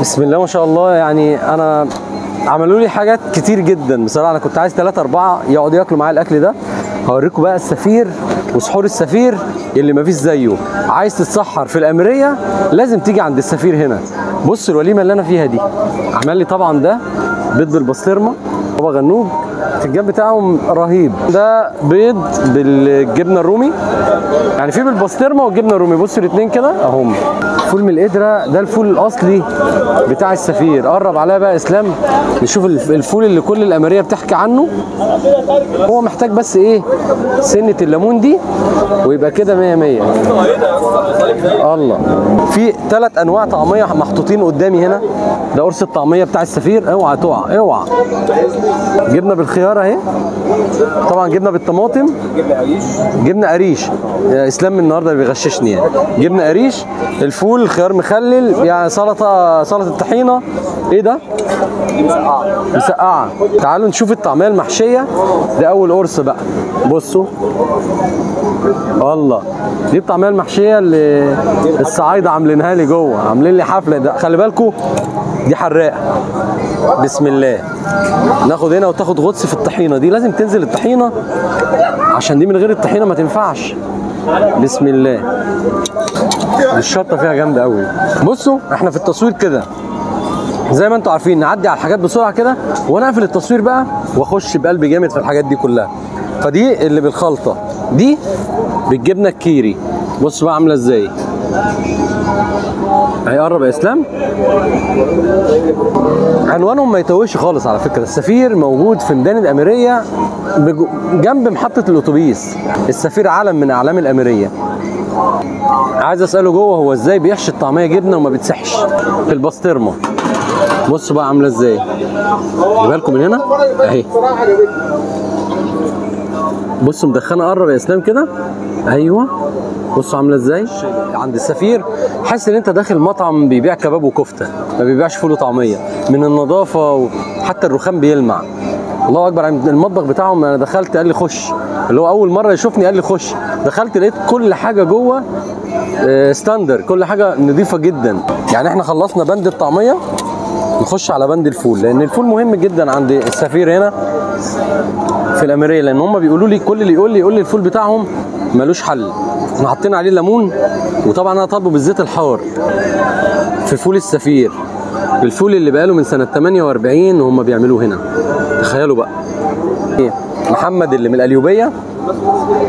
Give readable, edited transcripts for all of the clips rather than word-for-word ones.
بسم الله ما شاء الله. يعني انا عملوا لي حاجات كتير جدا بصراحه. انا كنت عايز 3 4 يقعدوا ياكلوا معايا الاكل ده. هوريكم بقى السفير وسحور السفير اللي مفيش زيه. عايز تتسحر في الاميريه لازم تيجي عند السفير هنا. بص الوليمه اللي انا فيها دي عمل لي طبعا ده بيض بالبسطرمه بابا غنوج. الفنجان بتاعهم رهيب. ده بيض بالجبنه الرومي، يعني في بالبسطرمه والجبنه الرومي. بصوا الاثنين كده اهم. فول من القدره ده الفول الاصلي بتاع السفير. قرب عليا بقى اسلام نشوف الفول اللي كل الاميريه بتحكي عنه. هو محتاج بس ايه سنه الليمون دي ويبقى كده 100 100. الله. في 3 انواع طعميه محطوطين قدامي هنا. ده قرص الطعميه بتاع السفير. اوعى تقع اوعى. جبنه بالخيار اهي، طبعا جبنه بالطماطم، جبنه قريش. اسلام النهارده بيغششني يعني. جبنه قريش، الفول، الخيار مخلل، يعني سلطه الطحينه. ايه ده؟ مسقعه. تعالوا نشوف الطعميه المحشيه. ده اول قرص بقى. بصوا الله، دي الطعميه المحشيه اللي الصعايده عاملينها لي جوه. عاملين لي حفله. ده خلي بالكم دي حراقه. بسم الله. ناخد هنا وتاخد غطس في الطحينه دي. لازم تنزل الطحينه عشان دي من غير الطحينه ما تنفعش. بسم الله. الشطه فيها جامده قوي. بصوا احنا في التصوير كده زي ما انتم عارفين نعدي على الحاجات بسرعه كده وانا اقفل التصوير بقى واخش بقلب جامد في الحاجات دي كلها. فدي اللي بالخلطه، دي بالجبنه الكيري. بصوا بقى عامله ازاي. هيقرب يا اسلام. عنوانهم ما يتوهش خالص على فكره. السفير موجود في ميدان الاميريه جنب محطه الاتوبيس. السفير علم من اعلام الاميريه. عايز اساله جوه هو ازاي بيحشي الطعميه جبنه وما بتسحش في البسطرمه. بصوا بقى عامله ازاي. جيبها لكم من هنا اهي. بصوا مدخنه. قرب يا اسلام كده. ايوه بصوا عامله ازاي. عند السفير حاسس ان انت داخل مطعم بيبيع كباب وكفته، ما بيبيعش فول وطعميه. من النظافه وحتى الرخام بيلمع. الله اكبر. المطبخ بتاعهم انا دخلت قال لي خش، اللي هو اول مره يشوفني قال لي خش. دخلت لقيت كل حاجه جوه ستاندر، كل حاجه نظيفه جدا. يعني احنا خلصنا بند الطعميه نخش على بند الفول، لان الفول مهم جدا عند السفير هنا في الاميريه. لان هم بيقولوا لي كل اللي يقول لي الفول بتاعهم ملوش حل. احنا حاطين عليه ليمون، وطبعا انا طالبه بالزيت الحار في فول السفير. الفول اللي بقاله من سنه 48 وهم بيعملوه هنا. تخيلوا بقى. محمد اللي من القليوبيه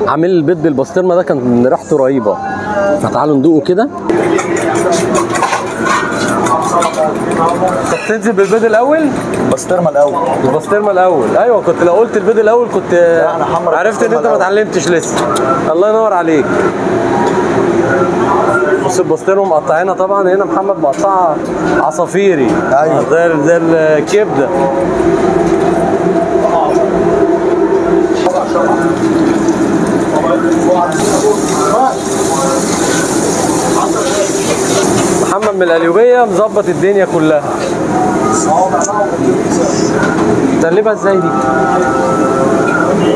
عامل البيض بالبسطرمه ده كان ريحته رهيبه. فتعالوا ندوقه كده. طب تنزل بالبيض الاول؟ البسطرمه الاول. البسطرمه الاول. ايوه كنت لو قلت البيض الاول كنت عرفت ان انت ما اتعلمتش لسه. الله ينور عليك. بص البسطرمه مقطعينها طبعا. هنا محمد مقطعها عصافيري. ايوه زي الكبده. محمد من القليوبيه مظبط الدنيا كلها. تقلبها ازاي دي؟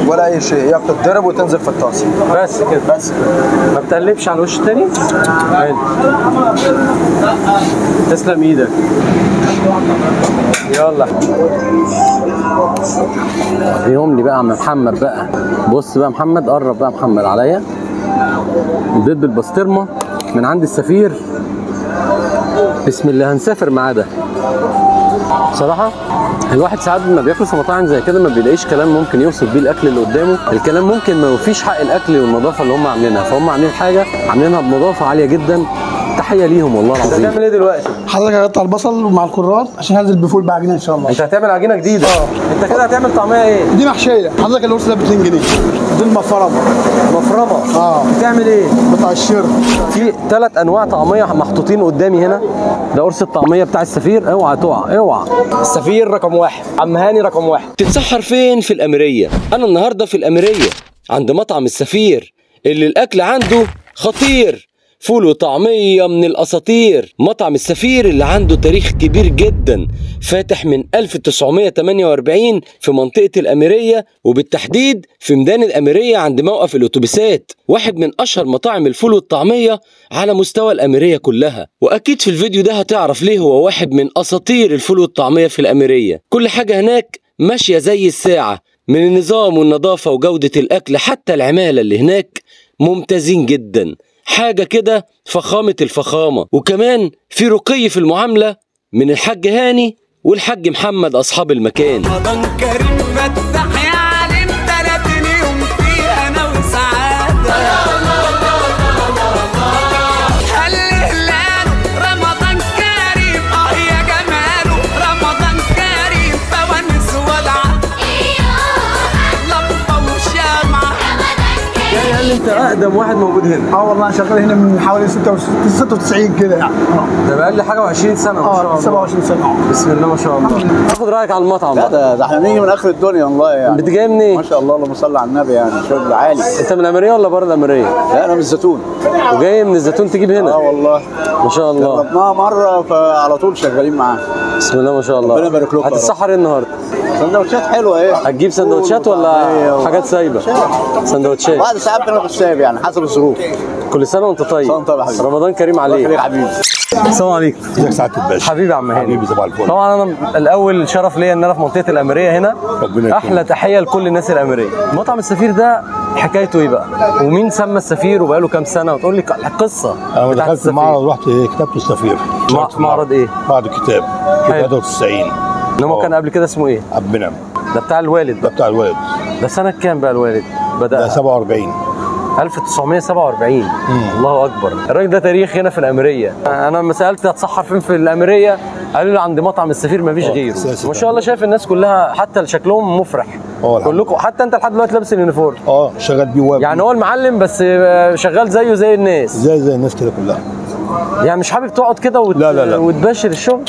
ولا اي شيء، هي بتتضرب وتنزل في الطاسه بس كده. بس كده. ما بتقلبش على الوش التاني؟ حلو. تسلم ايدك. يلا وريهم لي بقى عم محمد بقى. بص بقى محمد، قرب بقى محمد عليا. البيض بالبسطرمه من عند السفير. بسم الله. هنسافر معاه ده. بصراحه الواحد ساعات لما بياكل في مطاعم زي كده ما بيلاقيش كلام ممكن يوصف بيه الاكل اللي قدامه. الكلام ممكن ما يوفيش حق الاكل والنظافه اللي هم عاملينها. فهم عاملين حاجه عاملينها بنظافه عاليه جدا. تحيه ليهم والله العظيم. انت هتعمل ايه دلوقتي؟ حضرتك هقطع البصل مع الكرات عشان هنزل بفول بعجينه ان شاء الله. انت هتعمل عجينه جديده؟ انت كده هتعمل طعميه ايه؟ دي محشيه. حضرتك القرص ده ب 2 جنيه. دي المفرمه. مفرمه؟ بتعمل ايه؟ بتقشرها. في 3 انواع طعميه محطوطين قدامي هنا. ده قرص الطعميه بتاع السفير. اوعى تقع اوعى. السفير رقم 1، عم هاني رقم 1. تتسحر فين في الاميريه؟ انا النهارده في الاميريه عند مطعم السفير اللي الاكل عنده خطير. فول وطعمية من الأساطير. مطعم السفير اللي عنده تاريخ كبير جدا، فاتح من 1948 في منطقة الأميرية، وبالتحديد في ميدان الأميرية عند موقف الأتوبيسات. واحد من أشهر مطاعم الفول والطعمية على مستوى الأميرية كلها. وأكيد في الفيديو ده هتعرف ليه هو واحد من أساطير الفول والطعمية في الأميرية. كل حاجة هناك ماشية زي الساعة، من النظام والنظافة وجودة الأكل حتى العمالة اللي هناك ممتازين جدا. حاجة كده فخامة الفخامة. وكمان في رقي في المعاملة من الحاج هاني والحاج محمد أصحاب المكان. رمضان كريم فتح يا علي، تلاتين يوم فيه أنا وسعادة. هلهلال رمضان كريم، يا جماله رمضان كريم، فوانيس ولعة لمبة وشمعة. يعني أنت أقدم واحد موجود هنا؟ والله انا شغال هنا من حوالي 96 كده يعني. ده بقى لي حاجة و20 سنة ما شاء الله. 27 سنه. بسم الله ما شاء الله. آخد رأيك على المطعم لا بقى. ده احنا بنيجي من اخر الدنيا والله يعني. أنت جاي منين؟ ما شاء الله، اللهم صل على النبي، يعني شغل عالي. أنت من الأميرية ولا بره الأميرية؟ لا انا من الزيتون. وجاي من الزيتون تجيب هنا؟ والله ما شاء الله. جربناها مره فعلى طول شغالين معاه. بسم الله ما شاء الله. ربنا يبارك لكم. هتتسحر ايه النهارده؟ سندوتشات حلوه ايه؟ هتجيب سندوتشات ولا حاجات سايبه؟ سندوتشات. بعد ساعات بناخد سايب يعني حسب الظروف. كل سنه وانت طيب. سنة وانت طيب يا حبيبي. رمضان كريم عليك. الله يخليك حبيبي. السلام عليكم. ازيك سعاده الباشا؟ حبيبي يا عم هاني. حبيبي صباح الفل. طبعا انا الاول شرف ليا ان انا في منطقه الاميريه هنا. ربنا يكرمك. احلى تحيه لكل الناس الاميريه. مطعم السفير ده حكايته ايه بقى؟ ومين سمى السفير وبقاله كام سنه؟ وتقول لي القصه. انا لما دخلت المعرض رحت كتبت السفير. معرض ايه؟ معرض الكتاب. حلو. 93. انما كان قبل كده اسمه ايه؟ عبد المنعم. ده بتاع الوالد ده بتاع الوالد. ده سنه كام بقى الوالد؟ بدأ ده 47. 1947. الله اكبر. الراجل ده تاريخ هنا في الاميريه. انا لما سالت هتسحر فين في الاميريه قالوا لي عند مطعم السفير مفيش غيره. ما شاء الله شايف الناس كلها حتى شكلهم مفرح. كلكم حتى انت لحد دلوقتي لابس اليونيفورم. شغال بيه واب. يعني هو المعلم بس شغال زيه زي الناس. زي الناس كده كلها. يعني مش حابب تقعد كده لا. وتباشر الشغل.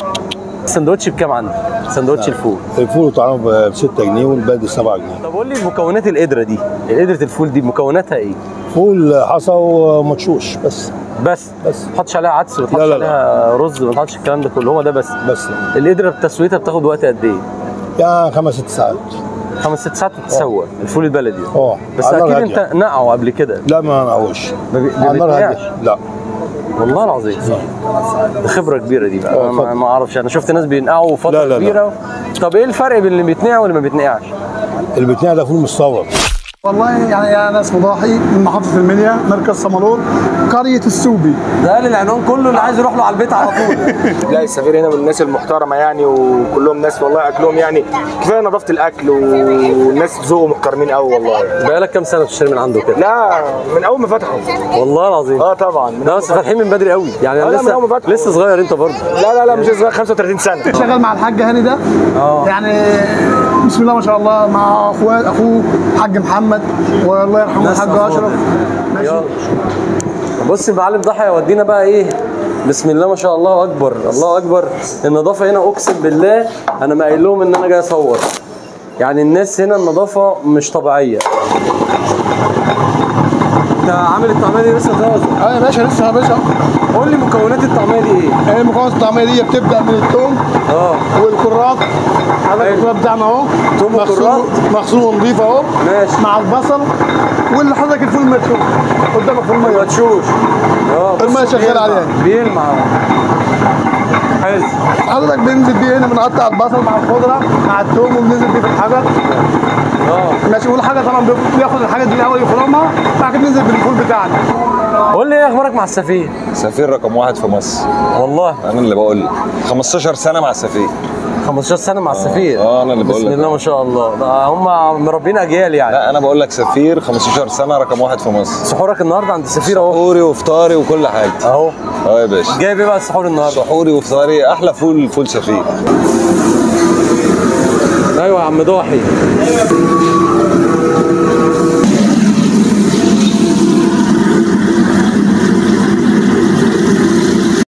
السندوتش بكام عندك؟ سندوتش الفول. الفول وطعمه ب 6 جنيه والباقي 7 جنيه. طب قول لي مكونات القدره دي، قدره الفول دي مكوناتها ايه؟ فول حصى ومدشوش بس. ما تحطش عليها عدس وما تحطش عليها رز وما تحطش الكلام ده كله، هو ده بس. القدره بتسويتها بتاخد وقت قد ايه؟ يعني 5-6 ساعات. 5-6 ساعات تتسوى الفول البلدي. بس على اكيد النار انت نقعه قبل كده. لا ما نقعوش. ما بيتنقعش؟ لا والله العظيم. ده خبره كبيره دي بقى. أنا ما اعرفش، انا شفت ناس بينقعوا فتره كبيره. طب ايه الفرق بين اللي بيتنقع واللي ما بيتنقعش؟ اللي بيتنقع ده فول مستورد. والله يعني انا اسمي ضاحي من محافظه المنيا، مركز صمالور، قريه السوبي. ده قال العنوان كله اللي عايز يروح له على البيت على طول. لا السفير هنا من الناس المحترمه يعني، وكلهم ناس والله اكلهم يعني كفايه نظافه الاكل، والناس ذوقهم محترمين قوي والله. بقالك كام سنه بتشتري من عنده كده؟ لا من اول ما فتحوا. والله العظيم. طبعا. لا بس فاتحين من بدري قوي يعني. لسه صغير انت برضه. لا مش صغير، 35 سنه. شغال مع الحاج هاني ده. يعني بسم الله ما شاء الله، مع اخوه الحاج محمد والله يرحمه الحاج اشرف. يلا بص المعلم ضحى يودينا بقى ايه. بسم الله ما شاء الله اكبر، الله اكبر. النظافه هنا اقسم بالله انا ما قايل لهم ان انا جاي اصور. يعني الناس هنا النظافه مش طبيعيه. انت عامل الطعميه دي لسه طازه؟ يا باشا لسه يا باشا. قول لي مكونات الطعميه دي ايه؟ مكونات الطعميه دي بتبدا من الثوم والكرات. الكرات بتاعنا اهو، ثوم وكرات مغسول ونضيف اهو. ماشي. مع البصل واللي حضرتك الفول مدشوش قدامك في الميه. مدشوش. الميه شغال عليها بيلمع. حلو. حضرتك بننزل بيه هنا، بنقطع البصل مع الخضره مع الثوم وبننزل بيه في الحجر. ماشي. والحاجه طبعا بياخد الحاجه دي الاول يفرمها، بعد كده ننزل بالفول بتاعنا. قول لي ايه اخبارك مع السفير؟ سفير رقم 1 في مصر. والله انا اللي بقول لك 15 سنه مع السفير. 15 سنه مع السفير. انا اللي بقول لك. بسم الله ما شاء الله. ده هم مربين اجيال يعني. لا انا بقول لك سفير 15 سنه رقم 1 في مصر. سحورك النهارده عند السفير اهو. سحوري وفطاري وكل حاجه اهو. يا باشا. جايب ايه بقى السحور النهارده؟ سحوري وفطاري احلى فول سفير. ايوه يا عم ضاحي.